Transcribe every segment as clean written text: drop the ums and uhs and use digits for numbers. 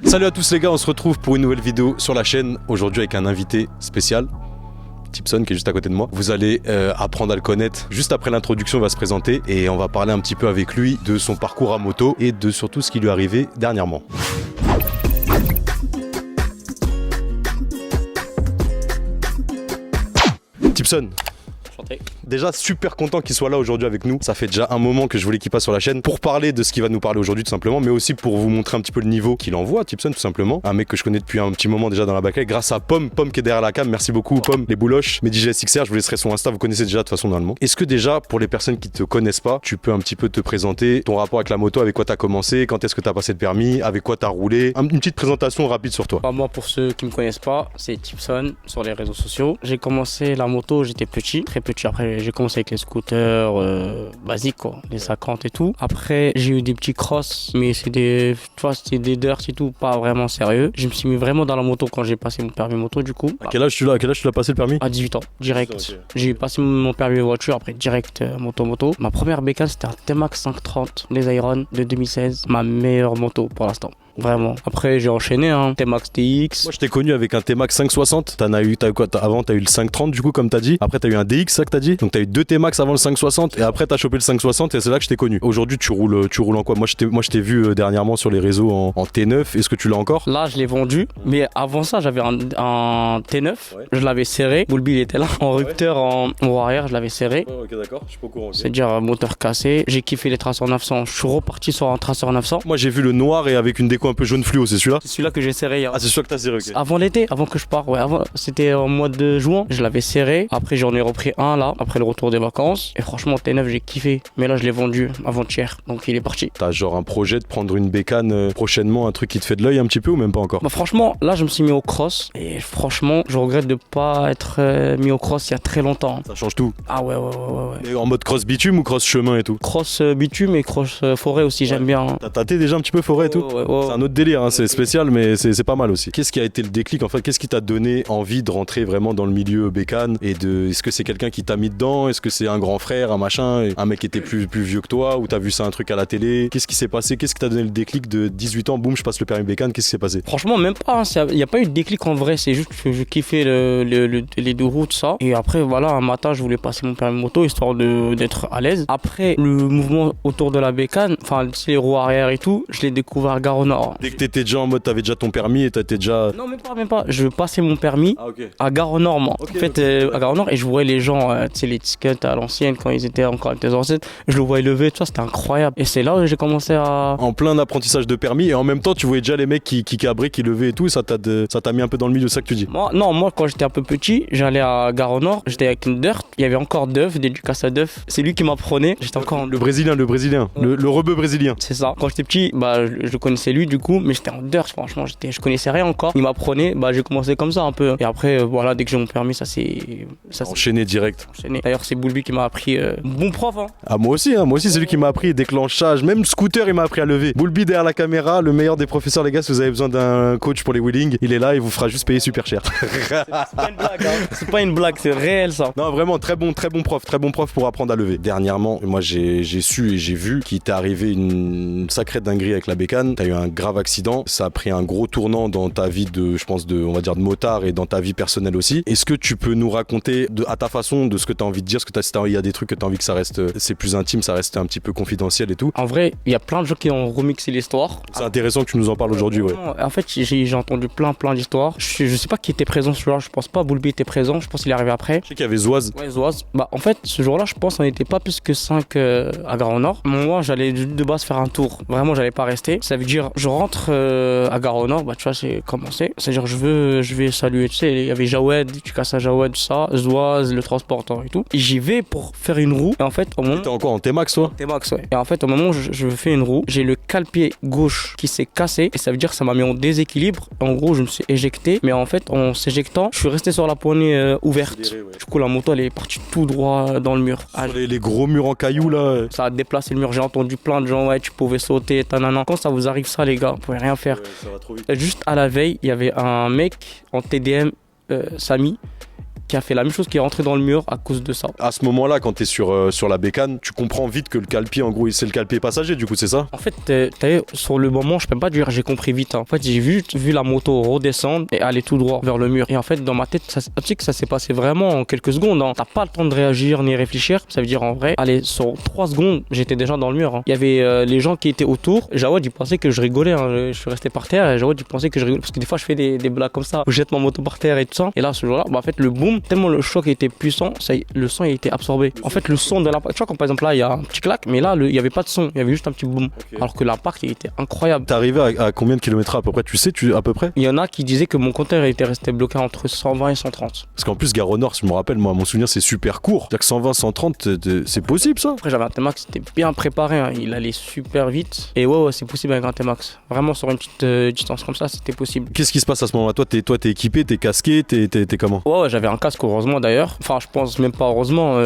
Salut à tous les gars, on se retrouve pour une nouvelle vidéo sur la chaîne. Aujourd'hui avec un invité spécial, Tipson, qui est juste à côté de moi. Vous allez apprendre à le connaître. Juste après l'introduction, il va se présenter et on va parler un petit peu avec lui de son parcours à moto et de surtout ce qui lui est arrivé dernièrement. Tipson. Déjà super content qu'il soit là aujourd'hui avec nous. Ça fait déjà un moment que je voulais qu'il passe sur la chaîne pour parler de ce qu'il va nous parler aujourd'hui tout simplement, mais aussi pour vous montrer un petit peu le niveau qu'il envoie, Tipson tout simplement. Un mec que je connais depuis un petit moment déjà dans la backline grâce à Pomme qui est derrière la cam. Merci beaucoup Pomme, les bouloches, mes DJ SXR, je vous laisserai son Insta, vous connaissez déjà de toute façon normalement. Est-ce que déjà pour les personnes qui te connaissent pas, tu peux un petit peu te présenter, ton rapport avec la moto, avec quoi t'as commencé, quand est-ce que t'as passé le permis, avec quoi t'as roulé, une petite présentation rapide sur toi. Moi pour ceux qui me connaissent pas, c'est Tipson sur les réseaux sociaux. J'ai commencé la moto, j'étais petit, très petit. Après j'ai commencé avec les scooters basiques quoi, les 50 et tout. Après j'ai eu des petits cross, mais c'est des, tu vois, c'était des dirt et tout, pas vraiment sérieux. Je me suis mis vraiment dans la moto quand j'ai passé mon permis moto du coup. À quel âge tu l'as passé le permis? À 18 ans, direct. Okay. J'ai passé mon permis voiture, après direct moto. Ma première bécane c'était un T-Max 530, les Iron de 2016. Ma meilleure moto pour l'instant. Vraiment. Après, j'ai enchaîné, T-Max TX. Moi, je t'ai connu avec un T-Max 560. T'as eu quoi? Avant, t'as eu le 530, du coup, comme t'as dit. Après, t'as eu un DX, ça que t'as dit. Donc, t'as eu deux T-Max avant le 560. Et après, t'as chopé le 560. Et c'est là que je t'ai connu. Aujourd'hui, tu roules en quoi? Moi, je t'ai vu dernièrement sur les réseaux en T9. Est-ce que tu l'as encore? Là, je l'ai vendu. Mais avant ça, j'avais un T9. Ouais. Je l'avais serré. Boulby, il était là. En rupteur, en roue arrière, je l'avais serré. Oh, ok, d'accord. Je suis pas au courant. Okay. C'est-à-dire, moteur cassé. J'ai kiffé les traceurs 900. Je suis reparti sur un traceur 900. Moi, j'ai vu le noir et avec une déco un peu jaune fluo, c'est celui-là? C'est celui-là que j'ai serré hier. Ah, c'est celui que t'as serré, ok. Avant l'été, avant que je parte, ouais. C'était en mois de juin. Je l'avais serré. Après, j'en ai repris un là, après le retour des vacances. Et franchement, T9, j'ai kiffé. Mais là, je l'ai vendu avant-hier. Donc, il est parti. T'as genre un projet de prendre une bécane prochainement, un truc qui te fait de l'œil un petit peu ou même pas encore? Bah, franchement, là, je me suis mis au cross. Et franchement, je regrette de pas être mis au cross il y a très longtemps. Ça change tout. Ah ouais. Et en mode cross bitume ou cross chemin et tout? Cross bitume et cross forêt aussi, ouais. J'aime bien. T'as tâté déjà un petit peu forêt et tout? Ouais. C'est un autre délire, c'est spécial, mais c'est pas mal aussi. Qu'est-ce qui a été le déclic en fait? Qu'est-ce qui t'a donné envie de rentrer vraiment dans le milieu bécane? Et est-ce que c'est quelqu'un qui t'a mis dedans? Est-ce que c'est un grand frère, un machin, un mec qui était plus vieux que toi? Ou t'as vu ça un truc à la télé? Qu'est-ce qui s'est passé? Qu'est-ce qui t'a donné le déclic de 18 ans, boum, je passe le permis bécane? Qu'est-ce qui s'est passé? Franchement, même pas. Il n'y a pas eu de déclic en vrai. C'est juste que je kiffais les deux roues, tout ça. Et après, voilà, un matin, je voulais passer mon permis moto histoire d'être à l'aise. Après, le mouvement autour de la bécane, enfin, les roues arrière et tout, je l'ai découvert à Gare au Nord. Dès que t'étais déjà en mode, t'avais déjà ton permis et t'étais déjà. Non, même pas. Je passais mon permis à Gare au Nord, moi. Okay, en fait, à Gare au Nord, et je voyais les gens, tu sais, les tickets à l'ancienne, quand ils étaient encore avec des ancêtres, je le voyais lever, tout ça, c'était incroyable. Et c'est là où j'ai commencé à. En plein apprentissage de permis, et en même temps, tu voyais déjà les mecs qui cabraient, qui levaient et tout, ça t'a mis un peu dans le milieu, ça que tu dis? Moi, quand j'étais un peu petit, j'allais à Gare au Nord, j'étais avec une dirt, il y avait encore Duff, des Ducasse à Duff. C'est lui qui m'apprenait. J'étais encore. Le Brésilien, le rebeu brésilien. C'est ça. Quand j'étais petit, je connaissais lui du coup, mais j'étais en dirt, franchement, je connaissais rien encore. Il m'apprenait, j'ai commencé comme ça un peu. Et après, voilà, dès que j'ai mon permis, ça c'est enchaîné direct. D'ailleurs, c'est Boulby qui m'a appris. Bon prof, Ah, moi aussi, c'est lui qui m'a appris déclenchage, même scooter, il m'a appris à lever. Boulby derrière la caméra, le meilleur des professeurs, les gars. Si vous avez besoin d'un coach pour les wheelings, il est là, il vous fera juste payer super cher. C'est pas une blague, c'est pas une blague, c'est réel ça. Non, vraiment, très bon prof pour apprendre à lever. Dernièrement, moi j'ai su et j'ai vu qu'il t'est arrivé une sacrée dinguerie avec la bécane. T'as eu un grave accident, ça a pris un gros tournant dans ta vie on va dire de motard et dans ta vie personnelle aussi. Est-ce que tu peux nous raconter à ta façon de ce que t'as envie de dire, parce que il y a des trucs que t'as envie que ça reste, c'est plus intime, ça reste un petit peu confidentiel et tout. En vrai, il y a plein de gens qui ont remixé l'histoire. C'est intéressant que tu nous en parles aujourd'hui, ouais. En fait, j'ai entendu plein d'histoires. Je sais pas qui était présent ce jour-là, je pense pas Boulby était présent, je pense qu'il est arrivé après. Je sais qu'il y avait Zoise. Ouais, Zoise. En fait, ce jour-là, je pense on n'était pas plus que 5 à Gare au Nord. Moi, j'allais de base faire un tour. Vraiment, j'allais pas rester. Ça veut dire, je rentre à Gare au Nord, tu vois, c'est commencé. C'est-à-dire, je vais saluer, tu sais, il y avait Jawed, tu casses à Jawed, tout ça, Zoise, le transporteur et tout. Et j'y vais pour faire une roue. Et en fait, au moment. T'es encore en T-Max, toi? T-Max, ouais. Et en fait, au moment où je fais une roue, j'ai le cale-pied gauche qui s'est cassé. Et ça veut dire que ça m'a mis en déséquilibre. En gros, je me suis éjecté. Mais en fait, en s'éjectant, je suis resté sur la poignée ouverte. Ouais. Du coup, la moto, elle est partie tout droit dans le mur. Les gros murs en cailloux, là. Ça a déplacé le mur. J'ai entendu plein de gens, ouais, tu pouvais sauter, tanana. Quand ça vous arrive, ça, les gars, vous pouvez rien faire. Ouais, ça va trop vite. Juste à la veille, il y avait un mec en TDM, Samy. qui a fait la même chose, qui est rentré dans le mur à cause de ça. À ce moment-là, quand t'es sur la bécane, tu comprends vite que le cale-pied, en gros, c'est le cale-pied passager, du coup, c'est ça? En fait, t'as vu, sur le moment, je peux pas dire j'ai compris vite. Hein. En fait, j'ai vu la moto redescendre et aller tout droit vers le mur. Et en fait, dans ma tête, tu sais que ça s'est passé vraiment en quelques secondes. Hein. T'as pas le temps de réagir ni réfléchir. Ça veut dire en vrai, allez, sur 3 secondes, j'étais déjà dans le mur. Hein. Il y avait les gens qui étaient autour. Jawad, il pensait que je rigolais. Hein. Je suis resté par terre et Jawad, il pensait que je rigolais. Parce que des fois, je fais des blagues comme ça, où je jette ma moto par terre et tout ça. Et là, ce jour-là, en fait, le boom, tellement le choc était puissant, le son a été absorbé. En fait, le son de l'impact, tu vois, comme par exemple là, il y a un petit claque, mais là, il y avait pas de son, il y avait juste un petit boom. Okay. Alors que l'impact, il était incroyable. T'es arrivé à combien de kilomètres à peu près? Tu sais, à peu près? Il y en a qui disaient que mon compteur était resté bloqué entre 120 et 130. Parce qu'en plus, Gare au Nord, si je me rappelle, moi, mon souvenir, c'est super court. C'est-à-dire que 120, 130, c'est possible ça? Après, j'avais un T-Max, c'était bien préparé, hein. Il allait super vite. Et ouais, c'est possible avec un T-Max. Vraiment, sur une petite distance comme ça, c'était possible. Qu'est-ce qui se passe à ce moment-là? Toi, t'es équipé, t'es casqué, t'es comment? Ouais, j'avais un casque, heureusement d'ailleurs. Enfin, je pense même pas heureusement,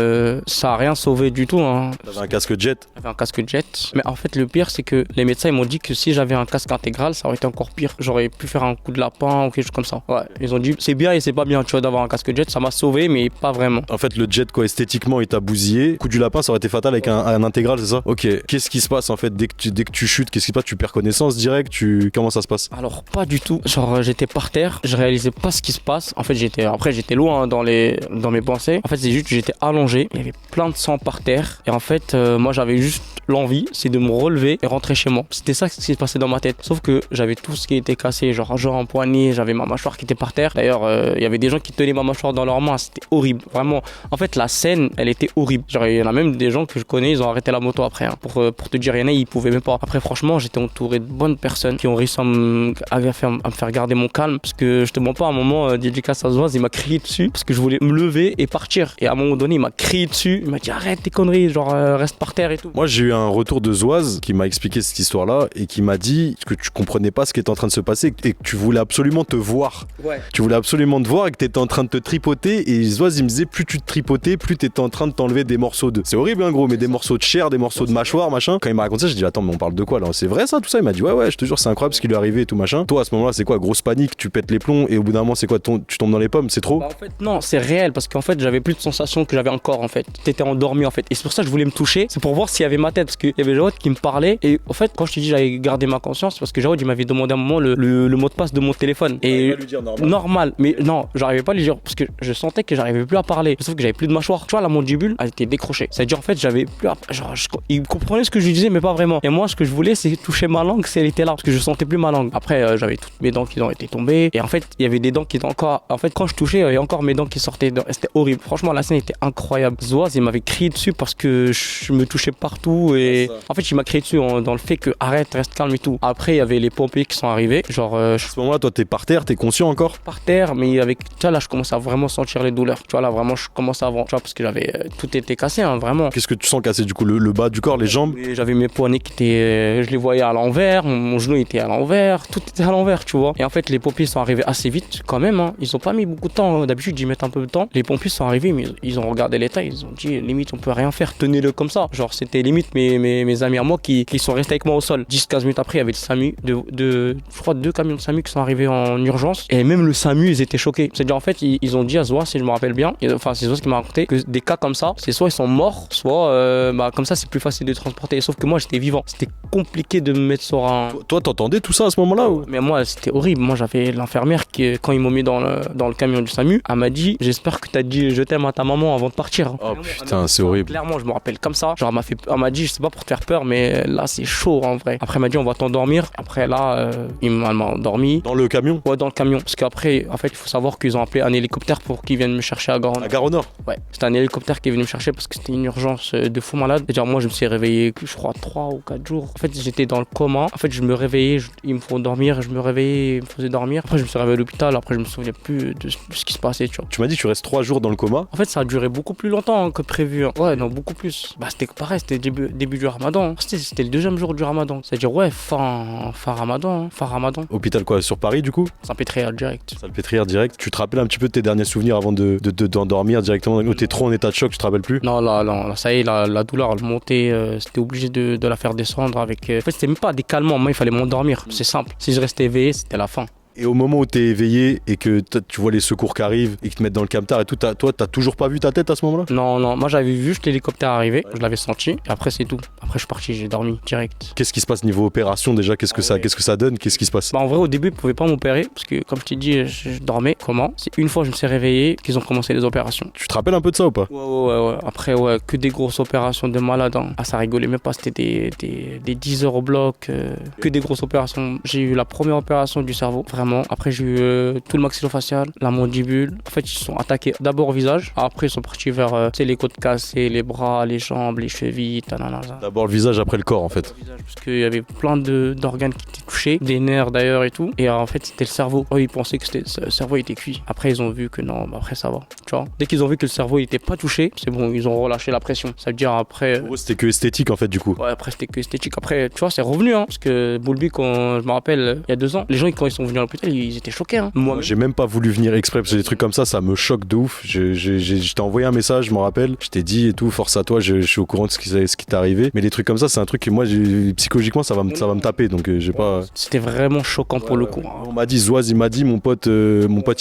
ça a rien sauvé du tout. Hein. T'avais un casque jet? J'avais un casque jet. Mais en fait, le pire, c'est que les médecins ils m'ont dit que si j'avais un casque intégral, ça aurait été encore pire. J'aurais pu faire un coup de lapin ou quelque chose comme ça. Ouais, ils ont dit c'est bien et c'est pas bien, tu vois, d'avoir un casque jet. Ça m'a sauvé, mais pas vraiment. En fait, le jet, quoi, esthétiquement, il t'a bousillé. Coup du lapin, ça aurait été fatal avec un intégral, c'est ça? Ok. Qu'est-ce qui se passe en fait dès que tu chutes? Qu'est-ce qui se passe? Tu perds connaissance direct? Comment ça se passe? Alors, pas du tout. Genre, j'étais par terre, je réalisais pas ce qui se passe. En fait, j'étais loin hein, dans mes pensées. En fait, c'est juste que j'étais allongé. Il y avait plein de sang par terre. Et en fait, moi, j'avais juste l'envie, c'est de me relever et rentrer chez moi. C'était ça ce qui se passait dans ma tête. Sauf que j'avais tout ce qui était cassé, genre un poignet, j'avais ma mâchoire qui était par terre. D'ailleurs, il y avait des gens qui tenaient ma mâchoire dans leurs mains. C'était horrible. Vraiment. En fait, la scène, elle était horrible. Genre, il y en a même des gens que je connais, ils ont arrêté la moto après. Hein. Pour te dire, il y en a, ils pouvaient même pas. Après, franchement, j'étais entouré de bonnes personnes qui ont réussi à me faire garder mon calme. Parce que je te mens pas, à un moment, dédicace à Zoaz, il m'a crié dessus parce que je voulais me lever et partir. Et à un moment donné, il m'a crié dessus. Il m'a dit arrête tes conneries, genre reste par terre et tout. Moi, j'ai eu un retour de Zoaz qui m'a expliqué cette histoire-là et qui m'a dit que tu comprenais pas ce qui était en train de se passer et que tu voulais absolument te voir. Ouais. Tu voulais absolument te voir et que t'étais en train de te tripoter. Et Zoaz, il me disait plus tu te tripotais, plus t'étais en train de t'enlever des morceaux de. C'est horrible, hein, gros, mais des morceaux de chair, des morceaux de mâchoire, machin. Quand il m'a raconté ça, j'ai dit attends, mais on parle de quoi là? C'est vrai ça, tout ça? Il m'a dit ouais, je te jure, c'est incroyable ce qui lui est arrivé et tout machin. Toi, à ce moment-là, c'est quoi? Grosse panique, tu pètes les plombs et au bout d'un moment, c'est quoi? Tu tombes dans les pommes, c'est trop? Bah, en fait, non, c'est réel parce qu'en fait, j'avais plus de sensation que j'avais encore en fait. T'étais endormi en fait. Et c'est pour ça que je voulais me toucher. C'est pour voir s'il y avait ma tête parce qu'il y avait Jawad qui me parlait. Et en fait, quand je te dis j'avais gardé ma conscience, c'est parce que Jawad il m'avait demandé à un moment le mot de passe de mon téléphone. Et lui dire normal. Mais non, j'arrivais pas à lui dire parce que je sentais que j'arrivais plus à parler. Sauf que j'avais plus de mâchoire. Tu vois, la mandibule, elle était décrochée. C'est-à-dire en fait, j'avais plus. Il comprenait ce que je lui disais, mais pas vraiment. Et moi, ce que je voulais, c'est toucher ma langue si elle était là parce que je sentais plus ma langue. Après, j'avais toutes mes dents qui ont été tombées. Et en fait, il y avait des dents qui étaient encore. En fait, quand je touchais, il y avait encore mes dents qui sortaient. C'était horrible. Franchement, la scène était incroyable. Zoaz, il m'avait crié dessus parce que je me touchais partout. Et en fait, il m'a crié dessus dans le fait que arrête, reste calme et tout. Après, il y avait les pompiers qui sont arrivés. Genre, à ce moment-là, toi, t'es par terre, t'es conscient encore? Par terre, mais avec. Tu vois, là, je commence à vraiment sentir les douleurs. Tu vois, là, vraiment, je commence avant. Tu vois, parce que j'avais. Tout était cassé, hein, vraiment. Qu'est-ce que tu sens cassé du coup? Le bas du corps, les jambes? Et j'avais mes poignets qui étaient. Je les voyais à l'envers. Mon genou était à l'envers. Tout était à l'envers, tu vois. Et en fait, les pompiers sont arrivés assez vite quand même. Hein. Ils ont pas mis beaucoup de temps. Hein. D'habitude, ils mettent un peu de temps. Les pompiers sont arrivés, mais ils ont regardé l'état. Ils ont dit limite, on peut rien faire. Tenez-le comme ça. Genre, c'était limite mes amis à moi qui sont restés avec moi au sol. 10-15 minutes après, il y avait le SAMU. Je crois 2 camions de SAMU qui sont arrivés en urgence. Et même le SAMU, ils étaient choqués. C'est-à-dire, en fait, ils ont dit à Zoaz, si je me rappelle bien, enfin, c'est Zoaz qui m'a raconté que des cas comme ça, c'est soit ils sont morts, soit comme ça, c'est plus facile de transporter. Sauf que moi, j'étais vivant. C'était compliqué de me mettre sur un. Toi, t'entendais tout ça à ce moment-là ou... Mais moi, c'était horrible. Moi, j'avais l'infirmière qui, quand ils m'ont mis dans le camion du SAMU, elle m'a dit j'espère que t'as dit je t'aime à ta maman avant de partir. Oh putain, c'est horrible. Clairement, je me rappelle comme ça. Genre, elle m'a dit je sais pas pour te faire peur, mais là, c'est chaud en vrai. Après, elle m'a dit on va t'endormir. Après, là, elle m'a endormi. Dans le camion? Ouais, dans le camion. Parce qu'après, en fait, il faut savoir qu'ils ont appelé un hélicoptère pour qu'ils viennent me chercher à Gare au Nord. À Gare au Nord? Ouais. C'était un hélicoptère qui est venu me chercher parce que c'était une urgence de fou malade. Déjà, moi, je me suis réveillé, je crois, 3 ou 4 jours. En fait, j'étais dans le coma. En fait, je me réveillais, ils me font dormir, je me réveillais, ils me faisaient dormir. Après, je me suis réveillé à l'hôpital. Après, je me souvenais plus de ce qui se passait, tu vois. Tu m'as dit que tu restes 3 jours dans le coma? En fait, ça a duré beaucoup plus longtemps que prévu. Hein. Ouais, non, beaucoup plus. Bah, c'était pareil, c'était début du Ramadan. Hein. C'était le 2e jour du Ramadan. C'est-à-dire, ouais, fin Ramadan. Hein. Fin Ramadan. Hôpital quoi? Sur Paris, du coup? Salpêtrière direct. Salpêtrière direct. Tu te rappelles un petit peu de tes derniers souvenirs avant de t'endormir directement? Ou t'es trop en état de choc, tu te rappelles plus? Non, là, ça y est, la douleur, elle montait. C'était obligé de la faire descendre avec. En fait, c'était même pas des calmants. Moi, il fallait m'endormir. C'est simple. Si je restais éveillé, c'était la fin. Et au moment où t'es éveillé et que tu vois les secours qui arrivent et qui te mettent dans le camtar et tout, toi, t'as toujours pas vu ta tête à ce moment-là? Non, moi j'avais vu juste l'hélicoptère arriver, je l'avais senti, et après c'est tout. Après je suis parti, j'ai dormi direct. Qu'est-ce qui se passe niveau opération déjà? Qu'est-ce que ça donne? Qu'est-ce qui se passe? Bah en vrai au début ils pouvaient pas m'opérer, parce que comme je t'ai dit, je dormais. Comment? C'est une fois je me suis réveillé qu'ils ont commencé les opérations. Tu te rappelles un peu de ça ou pas? Ouais. Après que des grosses opérations de malade. Hein. Ah ça rigolait même pas, c'était des 10 heures au bloc, que des grosses opérations. J'ai eu la première opération du cerveau, vraiment. Après j'ai eu tout le maxillofacial, la mandibule. En fait ils se sont attaqués d'abord au visage, après ils sont partis vers les côtes cassées, les bras, les jambes, les chevilles, D'abord le visage, après le corps en fait. Parce qu'il y avait plein d'organes qui étaient touchés, des nerfs d'ailleurs et tout. Et en fait c'était le cerveau. Eux ils pensaient que le cerveau était cuit. Après ils ont vu que non, après ça va. Tu vois. Dès qu'ils ont vu que le cerveau n'était pas touché, c'est bon, ils ont relâché la pression. Ça veut dire après. Pour eux, c'était que esthétique en fait du coup. Ouais, après c'était que esthétique. Après, tu vois, c'est revenu. Hein, parce que Boulby, quand je me rappelle, il y a 2 ans, les gens quand ils sont venus à l'hôpital, ils étaient choqués. Hein. Moi, j'ai même pas voulu venir exprès parce que des trucs comme ça me choque de ouf. Je t'ai envoyé un message, je m'en rappelle. Je t'ai dit et tout, force à toi, je suis au courant de ce qui t'est arrivé. Mais des trucs comme ça, c'est un truc que moi, psychologiquement, ça va me taper. Donc j'ai pas. C'était vraiment choquant pour le coup. On m'a dit, Zouaz, il m'a dit, mon pote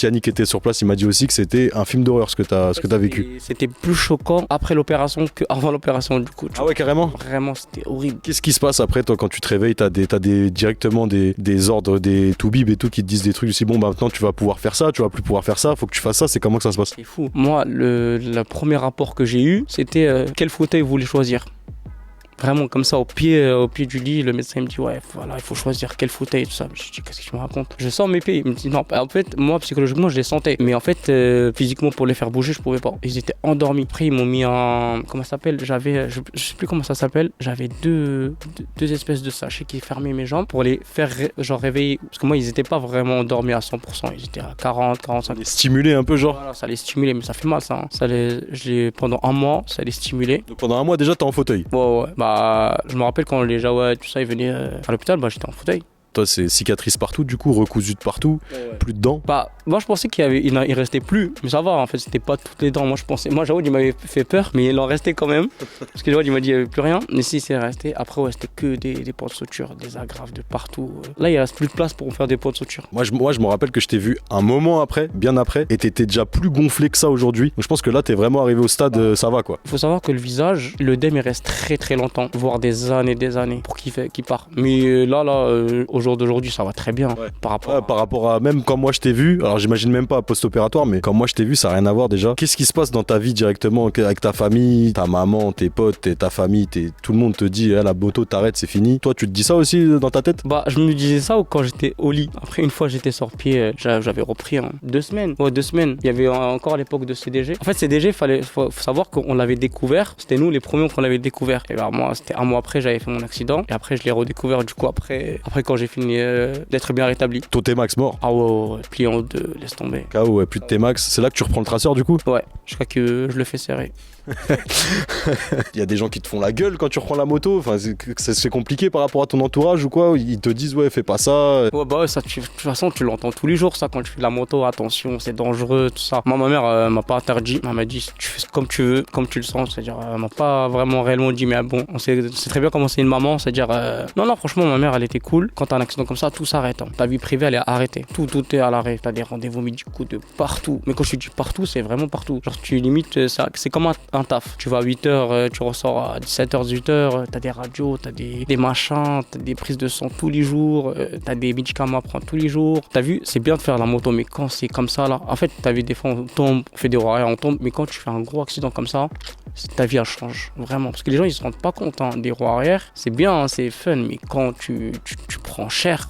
Yannick était sur place, il m'a dit aussi que c'était un film d'horreur ce que t'as vécu. C'était plus choquant après l'opération qu'avant l'opération du coup. Ah ouais, carrément. Vraiment, c'était horrible. Qu'est-ce qui se passe après toi quand tu te réveilles? T'as directement des ordres, des toubibs et tout qui te disent des trucs aussi. Bon, bah, maintenant tu vas pouvoir faire ça, tu vas plus pouvoir faire ça, faut que tu fasses ça. C'est comment que ça se passe? C'est fou. Moi, le premier rapport que j'ai eu, c'était quel fauteuil vous voulez choisir. Vraiment comme ça au pied du lit, le médecin il me dit ouais voilà il faut choisir quel fauteuil et tout ça. Je dis qu'est-ce que tu me racontes? Je sens mes pieds. Il me dit non en fait moi psychologiquement je les sentais mais en fait physiquement pour les faire bouger je pouvais pas. Ils étaient endormis. Après ils m'ont mis en comment ça s'appelle? J'avais je sais plus comment ça s'appelle. J'avais deux espèces de sachets qui fermaient mes jambes pour les faire genre réveiller parce que moi ils étaient pas vraiment endormis à 100%. Ils étaient à 40-45. Les stimuler un peu genre. Voilà, ça les stimulait mais ça fait mal ça. Hein. Pendant un mois ça les stimulait. Donc pendant un mois déjà t'es en fauteuil. Ouais. Je me rappelle quand les Jaouads, tout ça, ils venaient à l'hôpital, j'étais en fauteuil. Toi, c'est cicatrices partout, du coup, recousu de partout, plus de dents. Bah, moi, je pensais il restait plus, mais ça va, en fait, c'était pas toutes les dents. Moi, Jaoud, il m'avait fait peur, mais il en restait quand même. Parce que Jaoud, il m'a dit qu'il n'y avait plus rien, mais si, c'est resté. Après, ouais, c'était que des points de suture, des agrafes de partout. Là, il reste plus de place pour faire des points de suture. Moi, je me rappelle que je t'ai vu un moment après, bien après, et t'étais déjà plus gonflé que ça aujourd'hui. Donc, je pense que là, t'es vraiment arrivé au stade, ça va, quoi. Il faut savoir que le visage, l'œdème, il reste très très longtemps, voire des années pour qu'il part. Mais là, au jour d'aujourd'hui, ça va très bien. Ouais. Par rapport à même quand moi je t'ai vu, alors j'imagine même pas post-opératoire, mais quand moi je t'ai vu, ça n'a rien à voir déjà. Qu'est-ce qui se passe dans ta vie directement avec ta famille, ta maman, tes potes, ta famille, tout le monde te dit la moto t'arrête, c'est fini. Toi, tu te dis ça aussi dans ta tête? Bah, je me disais ça quand j'étais au lit. Après, une fois j'étais sur pied, j'avais repris 2 semaines. Ouais, 2 semaines. Il y avait encore à l'époque de CDG. En fait, CDG, faut savoir qu'on l'avait découvert. C'était nous les premiers qu'on l'avait découvert. Et bah, moi, c'était un mois après, j'avais fait mon accident. Et après, je l'ai redécouvert du coup après quand j'ai fini d'être bien rétabli. Ton T-Max mort? Ah ouais, plié en 2, laisse tomber. KO, ouais, plus de T-Max. C'est là que tu reprends le traceur du coup? Ouais, jusqu'à que je le fais serrer. Il y a des gens qui te font la gueule quand tu reprends la moto. Enfin, c'est compliqué par rapport à ton entourage ou quoi? Ils te disent ouais, fais pas ça. Ouais, bah ouais, ça, de toute façon, tu l'entends tous les jours, ça, quand tu fais de la moto. Attention, c'est dangereux, tout ça. Moi, ma mère m'a pas interdit. Elle m'a dit, tu fais comme tu veux, comme tu le sens. C'est-à-dire, elle m'a pas vraiment réellement dit, mais bon, c'est très bien comment c'est une maman. C'est-à-dire, non, franchement, ma mère, elle était cool. Quand t'as un accident comme ça, tout s'arrête. Hein. Ta vie privée, elle est arrêtée. Tout est à l'arrêt. T'as des rendez-vous médicaux de partout. Mais quand je dis partout, c'est vraiment partout. Genre, tu limites, c'est comme un taf. Tu vas à 8h, tu ressors à 17h, 18h, t'as des radios, t'as des machins, t'as des prises de sang tous les jours, t'as des médicaments à prendre tous les jours. T'as vu, c'est bien de faire la moto, mais quand c'est comme ça là, en fait, t'as vu des fois on tombe, on fait des roues arrière, on tombe, mais quand tu fais un gros accident comme ça, ta vie elle change, vraiment. Parce que les gens ils se rendent pas compte, hein. Des roues arrière, c'est bien, hein, c'est fun, mais quand tu prends cher,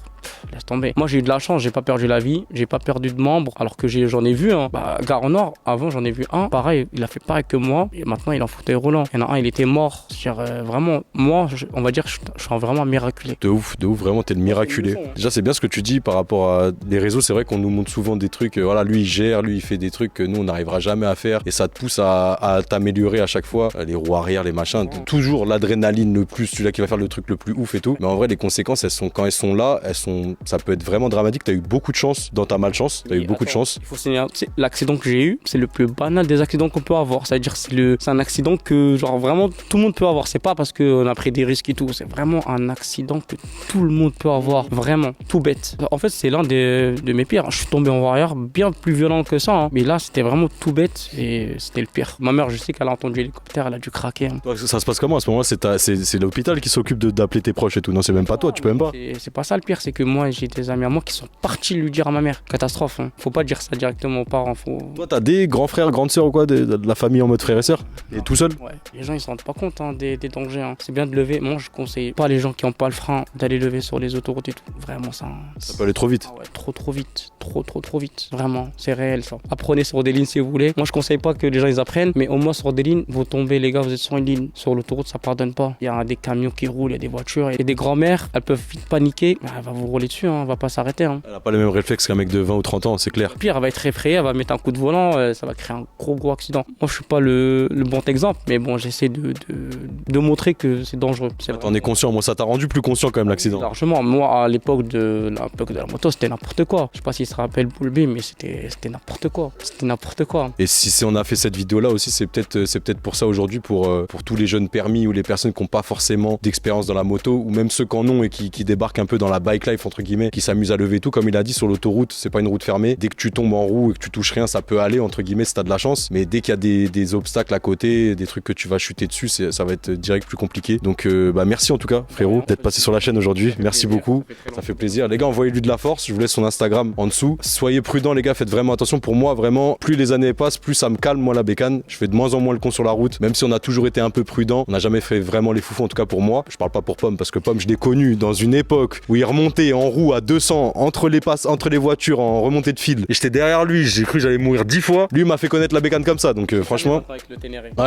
laisse tomber. Moi j'ai eu de la chance, j'ai pas perdu la vie, j'ai pas perdu de membres, alors que j'en ai vu un. Bah, Gare au Nord, avant j'en ai vu un, pareil, il a fait pareil que moi, et maintenant il est en fauteuil roulant. Il y en a un, il était mort. C'est-à-dire, vraiment, moi, on va dire que je suis vraiment miraculé. De ouf, vraiment, t'es le miraculé. Déjà, c'est bien ce que tu dis par rapport à des réseaux, c'est vrai qu'on nous montre souvent des trucs, voilà, lui il gère, lui il fait des trucs que nous on n'arrivera jamais à faire, et ça te pousse à t'améliorer à chaque fois, les roues arrière, les machins, toujours l'adrénaline le plus, celui-là qui va faire le truc le plus ouf et tout. Mais en vrai, les conséquences, quand elles sont là, elles sont ça peut être vraiment dramatique. T'as eu beaucoup de chance dans ta malchance. T'as eu beaucoup de chance. Il faut signaler, l'accident que j'ai eu, c'est le plus banal des accidents qu'on peut avoir. C'est-à-dire c'est un accident que genre vraiment tout le monde peut avoir. C'est pas parce qu'on a pris des risques et tout. C'est vraiment un accident que tout le monde peut avoir. Vraiment, tout bête. En fait, c'est l'un de mes pires. Je suis tombé en warrior bien plus violent que ça. Hein. Mais là, c'était vraiment tout bête et c'était le pire. Ma mère, je sais qu'elle a entendu l'hélicoptère, elle a dû craquer. Hein. Ça se passe comment à ce moment-là? C'est l'hôpital qui s'occupe d'appeler tes proches et tout. Non, c'est même pas toi, tu peux même pas. C'est pas ça le pire, c'est que moi, j'ai des amis à moi qui sont partis lui dire à ma mère. Catastrophe. Hein. Faut pas dire ça directement aux parents. Toi, t'as des grands frères, grandes sœurs ou quoi, de la famille en mode frères et sœurs? Et tout seul? Ouais. Les gens, ils se rendent pas compte hein, des dangers. Hein. C'est bien de lever. Moi, je conseille pas les gens qui ont pas le frein d'aller lever sur les autoroutes et tout. Vraiment, ça peut aller trop vite. Ah ouais, trop vite. Trop vite. Vraiment, c'est réel ça. Apprenez sur des lignes si vous voulez. Moi, je conseille pas que les gens ils apprennent, mais au moins sur des lignes, vous tombez, les gars, vous êtes sur une ligne. Sur l'autoroute, ça pardonne pas. Il y a des camions qui roulent, il y a des voitures, et des grands-mères, elles peuvent vite paniquer. Elle va vous rouler dessus, hein, elle va pas s'arrêter. Hein. Elle a pas les mêmes réflexes qu'un mec de 20 ou 30 ans, c'est clair. Pire, elle va être effrayée, elle va mettre un coup de volant, ça va créer un gros accident. Moi, je suis pas le bon exemple, mais bon, j'essaie de montrer que c'est dangereux. T'en es conscient, moi ça t'a rendu plus conscient quand même l'accident. Largement, moi à l'époque de la moto, c'était n'importe quoi. Je sais pas s'il se rappelle Boulby, mais c'était n'importe quoi. C'était n'importe quoi. Et si on a fait cette vidéo là aussi, c'est peut-être pour ça aujourd'hui, pour tous les jeunes permis ou les personnes qui n'ont pas forcément d'expérience dans la moto, ou même ceux qui en ont et qui débarquent un peu dans la bike life entre guillemets, qui s'amusent à lever tout, comme il a dit, sur l'autoroute, c'est pas une route fermée. Dès que tu tombes en roue et que tu touches rien, ça peut aller entre guillemets si t'as de la chance. Mais dès qu'il y a des obstacles à côté, des trucs que tu vas chuter dessus, ça va être direct plus compliqué. Donc merci en tout cas frérot d'être passé sur la chaîne aujourd'hui. Merci beaucoup. Ça fait plaisir. Les gars, envoyez-lui de la force. Je vous laisse son Instagram en dessous. Soyez prudents les gars, faites vraiment attention. Pour moi vraiment, plus les années passent, plus ça me calme moi la bécane. Je fais de moins en moins le con sur la route. Même si on a toujours été un peu prudent, on n'a jamais fait vraiment les foufous en tout cas pour moi. Je parle pas pour Pomme parce que Pomme je l'ai connu dans une époque où il remontait en roue à 200 entre les voitures en remontée de fil. Et j'étais derrière lui, j'ai cru que j'allais mourir 10 fois. Lui m'a fait connaître la bécane comme ça. Donc franchement. Avec le Ténéré. Ouais.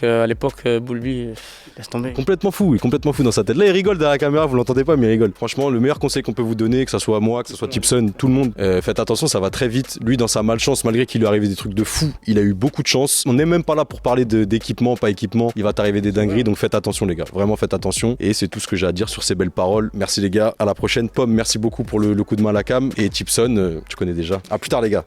À l'époque, Boulby, laisse tomber. Complètement fou dans sa tête. Là il rigole derrière la caméra, vous l'entendez pas mais il rigole. Franchement, le meilleur conseil qu'on peut vous donner, que ça soit moi, que ce soit Tipson, tout le monde, faites attention, ça va très vite. Lui dans sa malchance, malgré qu'il lui arrivait des trucs de fou, il a eu beaucoup de chance. On n'est même pas là pour parler d'équipement, pas équipement. Il va t'arriver des dingueries, donc faites attention les gars. Vraiment faites attention. Et c'est tout ce que j'ai à dire sur ces belles paroles. Merci les gars, à la prochaine. Pomme, merci beaucoup pour le coup de main à la cam. Et Tipson, tu connais déjà. À plus tard les gars.